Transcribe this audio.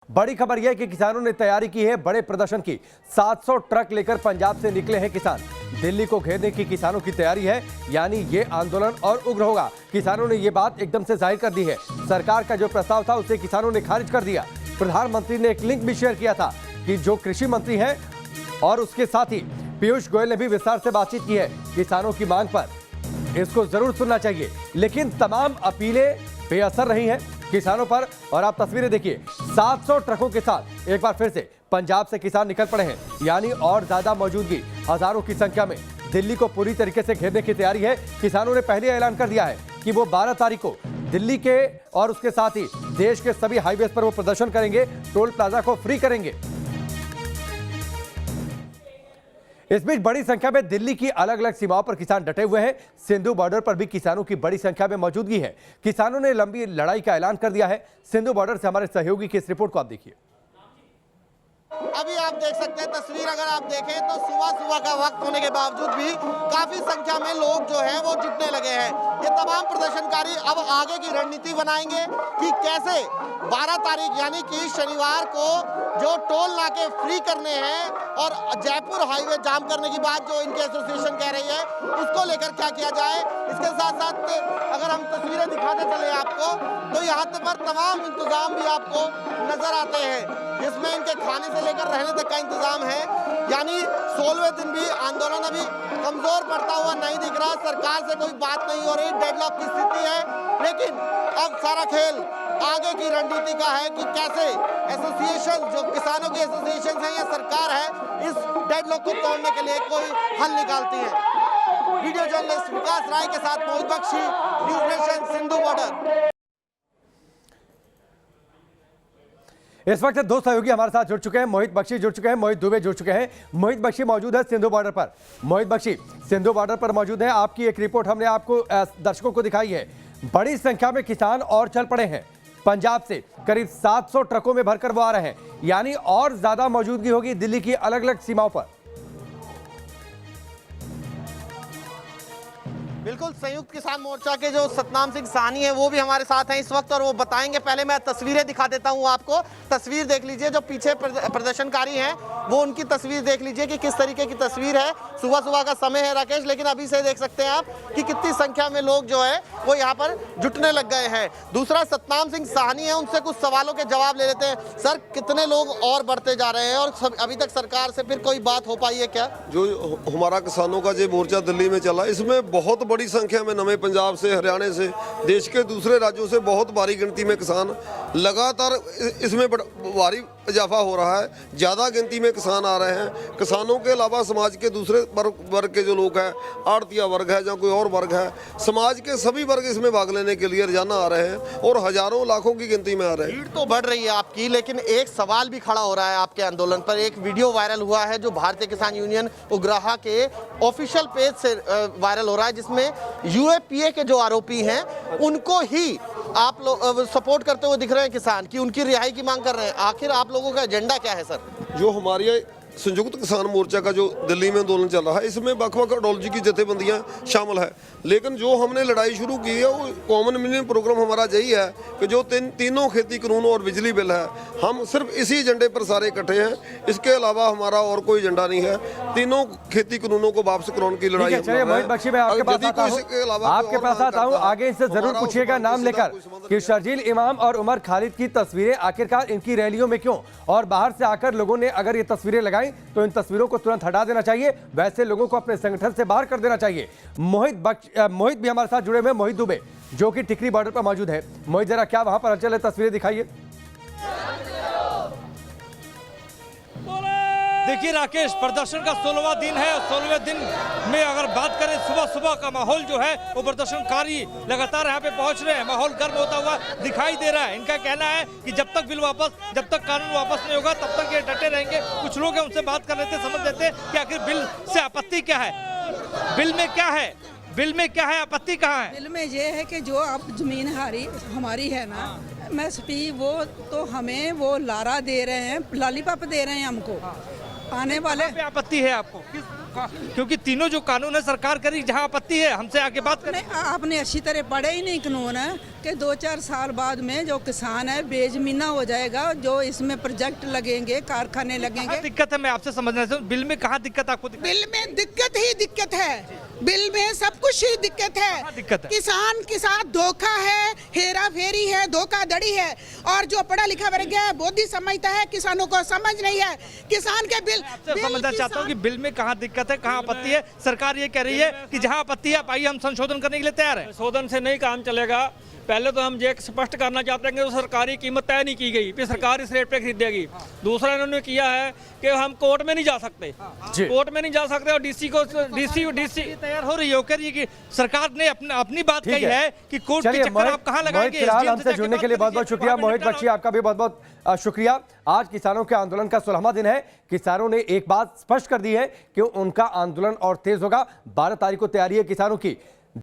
बड़ी खबर यह है कि किसानों ने तैयारी की है बड़े प्रदर्शन की। 700 ट्रक लेकर पंजाब से निकले हैं किसान। दिल्ली को घेरने की किसानों की तैयारी है, यानी ये आंदोलन और उग्र होगा। किसानों ने ये बात एकदम से जाहिर कर दी है। सरकार का जो प्रस्ताव था उसे किसानों ने खारिज कर दिया। प्रधानमंत्री ने एक लिंक भी शेयर किया था कि जो कृषि मंत्री हैं और उसके साथ ही पीयूष गोयल ने भी विस्तार से बातचीत की है किसानों की मांग पर। इसको जरूर सुनना चाहिए, लेकिन तमाम अपीलें बेअसर रही हैं किसानों पर। और आप तस्वीरें देखिए, 700 ट्रकों के साथ एक बार फिर से पंजाब से किसान निकल पड़े हैं, यानी और ज्यादा मौजूदगी, हजारों की संख्या में। दिल्ली को पूरी तरीके से घेरने की तैयारी है। किसानों ने पहले ऐलान कर दिया है कि वो 12 तारीख को दिल्ली के और उसके साथ ही देश के सभी हाईवेज पर वो प्रदर्शन करेंगे, टोल प्लाजा को फ्री करेंगे। इस बीच बड़ी संख्या में दिल्ली की अलग अलग सीमाओं पर किसान डटे हुए हैं। सिंधु बॉर्डर पर भी किसानों की बड़ी संख्या में मौजूदगी है। किसानों ने लंबी लड़ाई का ऐलान कर दिया है। सिंधु बॉर्डर से हमारे सहयोगी की इस रिपोर्ट को आप देखिए। अभी आप देख सकते हैं तस्वीर, अगर आप देखें तो सुबह का वक्त होने के बावजूद भी काफी संख्या में लोग जो है वो जुटने लगे हैं। ये तमाम प्रदर्शनकारी अब आगे की रणनीति बनाएंगे कि कैसे 12 तारीख यानी कि शनिवार को जो टोल नाके फ्री करने हैं और जयपुर हाईवे जाम करने की बात जो इनके एसोसिएशन कह रही है, उसको लेकर क्या किया जाए। इसके साथ साथ अगर हम तस्वीरें दिखाते चले आपको तो यहाँ पर तमाम इंतजाम भी आपको नजर आते हैं, जिसमें इनके खाने से लेकर रहने तक का इंतजाम है। यानी 16वें दिन भी आंदोलन अभी कमजोर पड़ता हुआ नहीं दिख रहा। सरकार से कोई बात नहीं हो रही, डेडलॉक की स्थिति है। लेकिन अब सारा खेल आगे की रणनीति का है कि कैसे एसोसिएशन, जो किसानों की एसोसिएशन है या सरकार है, इस डेडलॉक को तोड़ने के लिए कोई हल निकालती है। वीडियो जर्नलिस्ट विकास राय के साथ Mohit Bakshi, News Nation, Sindhu border. इस वक्त दो सहयोगी हमारे साथ जुड़ चुके हैं। मोहित बख्शी जुड़ चुके हैं, मोहित दुबे जुड़ चुके हैं। मोहित बख्शी मौजूद है सिंधु बॉर्डर पर। मोहित बख्शी सिंधु बॉर्डर पर मौजूद है। आपकी एक रिपोर्ट हमने आपको दर्शकों को दिखाई है। बड़ी संख्या में किसान और चल पड़े हैं पंजाब से। करीब 700 ट्रकों में भरकर वो आ रहे हैं, यानी और ज्यादा मौजूदगी होगी दिल्ली की अलग अलग सीमाओं पर। बिल्कुल, संयुक्त किसान मोर्चा के जो सतनाम सिंह साहनी है वो भी हमारे साथ हैं इस वक्त और वो बताएंगे। पहले मैं तस्वीरें दिखा देता हूं आपको। तस्वीर देख लीजिए, जो पीछे प्रदर्शनकारी हैं वो उनकी तस्वीर देख लीजिए कि किस तरीके की तस्वीर है। सुबह का समय है राकेश, लेकिन अभी से देख सकते हैं आप कि कितनी संख्या में लोग जो है वो यहाँ पर जुटने लग गए हैं। दूसरा सतनाम सिंह साहनी है, उनसे कुछ सवालों के जवाब ले लेते हैं। सर, कितने लोग और बढ़ते जा रहे हैं और अभी तक सरकार से फिर कोई बात हो पाई है क्या? जो हमारा किसानों का जो मोर्चा दिल्ली में चला, इसमें बहुत बड़ी संख्या में नवे पंजाब से, हरियाणा से, देश के दूसरे राज्यों से बहुत भारी गिनती में किसान, लगातार इसमें भारी इजाफा हो रहा है। ज़्यादा गिनती में किसान आ रहे हैं। किसानों के अलावा समाज के दूसरे वर्ग के जो लोग हैं, आड़तिया वर्ग है या कोई और वर्ग है, समाज के सभी वर्ग इसमें भाग लेने के लिए रोजाना आ रहे हैं और हजारों लाखों की गिनती में आ रहे हैं। भीड़ तो बढ़ रही है आपकी, लेकिन एक सवाल भी खड़ा हो रहा है आपके आंदोलन पर। एक वीडियो वायरल हुआ है जो भारतीय किसान यूनियन उग्राहा के ऑफिशियल पेज से वायरल हो रहा है, जिसमें यूएपीए के जो आरोपी हैं उनको ही आप लोग सपोर्ट करते हुए दिख रहे हैं किसान, कि उनकी रिहाई की मांग कर रहे हैं। आखिर आप लोगों का एजेंडा क्या है सर? जो हमारी संयुक्त किसान मोर्चा का जो दिल्ली में आंदोलन चल रहा है, इसमें बख-बख आइडियोलॉजी की जथेबंदियां शामिल है। लेकिन जो हमने लड़ाई शुरू की है वो कॉमन मिनिमम प्रोग्राम हमारा यही है कि जो तीनों खेती कानून और बिजली बिल है, हम सिर्फ इसी एजेंडे पर सारे इकट्ठे हैं। इसके अलावा हमारा और कोई एजेंडा नहीं है। तीनों खेती कानूनों को वापस कराने की लड़ाई। मोहित बख्शी, मैं आपके पास आता हूँ। आगे इनसे जरूर पूछिएगा नाम लेकर कि शर्जील इमाम और उमर खालिद की तस्वीरें आखिरकार इनकी रैलियों में क्यों, और बाहर से आकर लोगों ने अगर ये तस्वीरें लगाई तो इन तस्वीरों को तुरंत हटा देना चाहिए। वैसे लोगों को अपने संगठन से बाहर कर देना चाहिए। मोहित भी हमारे साथ जुड़े हुए, मोहित दुबे, जो कि टिकरी बॉर्डर पर मौजूद है। मोहित, जरा क्या वहां पर हलचल है, तस्वीरें दिखाइए। देखिए राकेश, प्रदर्शन का 16वां दिन है और 16वें दिन में अगर बात करें, सुबह का माहौल जो है वो प्रदर्शनकारी लगातार यहाँ पे पहुंच रहे हैं। माहौल गर्म होता हुआ दिखाई दे रहा है। इनका कहना है कि जब तक कानून वापस नहीं होगा तब तक ये डटे रहेंगे। कुछ लोग हैं, उनसे बात कर लेते, समझ लेते हैं कि आखिर बिल से आपत्ति क्या है, बिल में क्या है, आपत्ति कहाँ है? बिल में ये है कि जो अब जमीन हमारी है ना, MSP, वो तो हमें वो लारा दे रहे हैं, लॉलीपॉप दे रहे हैं हमको। आने वाले आपत्ति है आपको? क्योंकि तीनों जो कानून है सरकार करी, जहां आपत्ति है हमसे आके बात करें। नहीं, आपने अच्छी तरह पढ़े ही नहीं कानून है कि 2-4 साल बाद में जो किसान है बेजमीना हो जाएगा, जो इसमें प्रोजेक्ट लगेंगे, कारखाने लगेंगे। दिक्कत है, मैं आपसे समझना चाहता हूँ, बिल में कहाँ दिक्कत आपको दिक्कत? बिल में दिक्कत ही दिक्कत है, बिल में सब कुछ ही दिक्कत है। दिक्कत है? किसान के साथ धोखा है, हेरा फेरी है, धोखाधड़ी है, और जो पढ़ा लिखा वर्ग है बोधी समझता है, किसानों को समझ नहीं है। किसान के बिल समझना चाहता हूँ कि बिल में कहाँ दिक्कत है, कहाँ आपत्ति है। सरकार ये कह रही है कि जहाँ आपत्ति है आइए हम संशोधन करने के लिए तैयार है। संशोधन से नहीं काम चलेगा। पहले तो हम ये स्पष्ट करना चाहते हैं कि तो सरकारी कीमत तय नहीं की गई, फिर सरकार इस रेट पे खरीदेगी। दूसरा इन्होंने किया है कि हम कोर्ट में नहीं जा सकते, कोर्ट में नहीं जा सकते, और डीसी तैयार हो रही है, कह रही है कि सरकार ने अपनी बात कही है कि कोर्ट के चलिए, चक्कर आप कहाँ लगाएंगे। फिलहाल हमसे जुड़ने के लिए बहुत बहुत शुक्रिया मोहित बख्शी, आपका भी बहुत बहुत शुक्रिया। आज किसानों के आंदोलन का 16वां दिन है। किसानों ने एक बात स्पष्ट कर दी है कि उनका आंदोलन और तेज होगा। 12 तारीख को तैयारी है किसानों की।